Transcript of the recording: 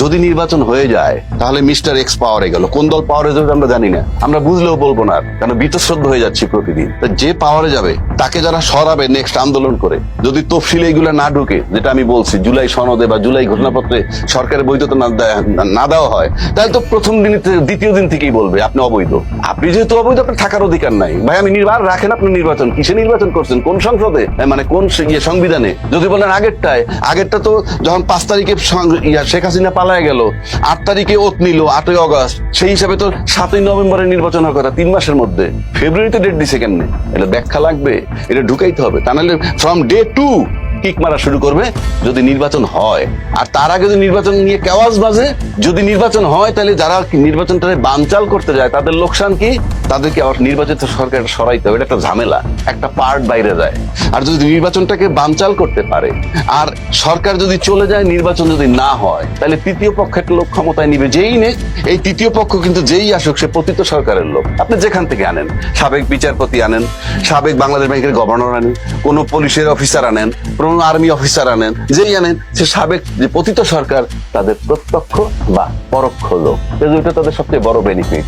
যদি নির্বাচন হয়ে যায় তাহলে মিস্টার এক্স পাওয়ারে গেল, কোন দল পাওয়ারে যাবে আমরা জানি না, আমরা বুঝলেও বলবো না, কারণ বীতশ্রদ্ধ হয়ে যাচ্ছি প্রতিদিন। যে পাওয়ারে যাবে তাকে যারা সরাবে নেক্সট আন্দোলন করে, যদি তফসিলে এইগুলা না ঢুকে, যেটা আমি বলছি জুলাই সনদে বা জুলাই ঘোষণাপত্রে সরকারের বৈধতা না দেওয়া হয়, তাহলে তো প্রথম দিন দ্বিতীয় দিন থেকেই বলবে আপনি অবৈধ। আপনি যেহেতু অবৈধ, আপনার থাকার অধিকার নাই। ভাই আমি নির্বাচন রাখেন, আপনি নির্বাচন কিসে নির্বাচন করছেন, কোন সংসদে, মানে কোন সংবিধানে? যদি বলেন আগেরটা তো যখন 5 তারিখে শেখ হাসিনা পালায় গেল, 8 তারিখে ওত নিল 8ই অগস্ট, সেই হিসাবে তো 7ই নভেম্বরে নির্বাচন হওয়ার কথা, 3 মাসের মধ্যে। ফেব্রুয়ারিতে ডেট দিছে কেমনে? এটা ব্যাখ্যা লাগবে, এটা ঢুকাইতে হবে, তা নাহলে ফ্রম ডে 2 কিক মারা শুরু করবে যদি নির্বাচন হয়। আর তার আগে যদি নির্বাচন নিয়ে কেওয়াজ বাজে, যদি নির্বাচন হয় তাহলে যারা নির্বাচনটা বানচাল করতে যায় তাদের লোকসান কি? তাদেরকে আবার নির্বাচিত সরকার সরাইতে হবে, এটা একটা ঝামেলা, একটা পার্ট বাইরে যায়। আর যদি নির্বাচনটাকে বানচাল করতে পারে আর সরকার যদি চলে যায়, নির্বাচন যদি না হয়, তাহলে তৃতীয় পক্ষ একটা লোক ক্ষমতায় নিবে, যেই নেই এই তৃতীয় পক্ষ কিন্তু যেই আসুক সে পতিত সরকারের লোক। আপনি যেখান থেকে আনেন, সাবেক বিচারপতি আনেন, সাবেক বাংলাদেশ ব্যাংকের গভর্নর আনেন, কোন পুলিশের অফিসার আনেন, কোন আর্মি অফিসার আনেন, যেই আনেন সে সাবেক যে পতিত সরকার, তাদের প্রত্যক্ষ বা পরোক্ষ লোক। এটা তাদের সবচেয়ে বড় বেনিফিট।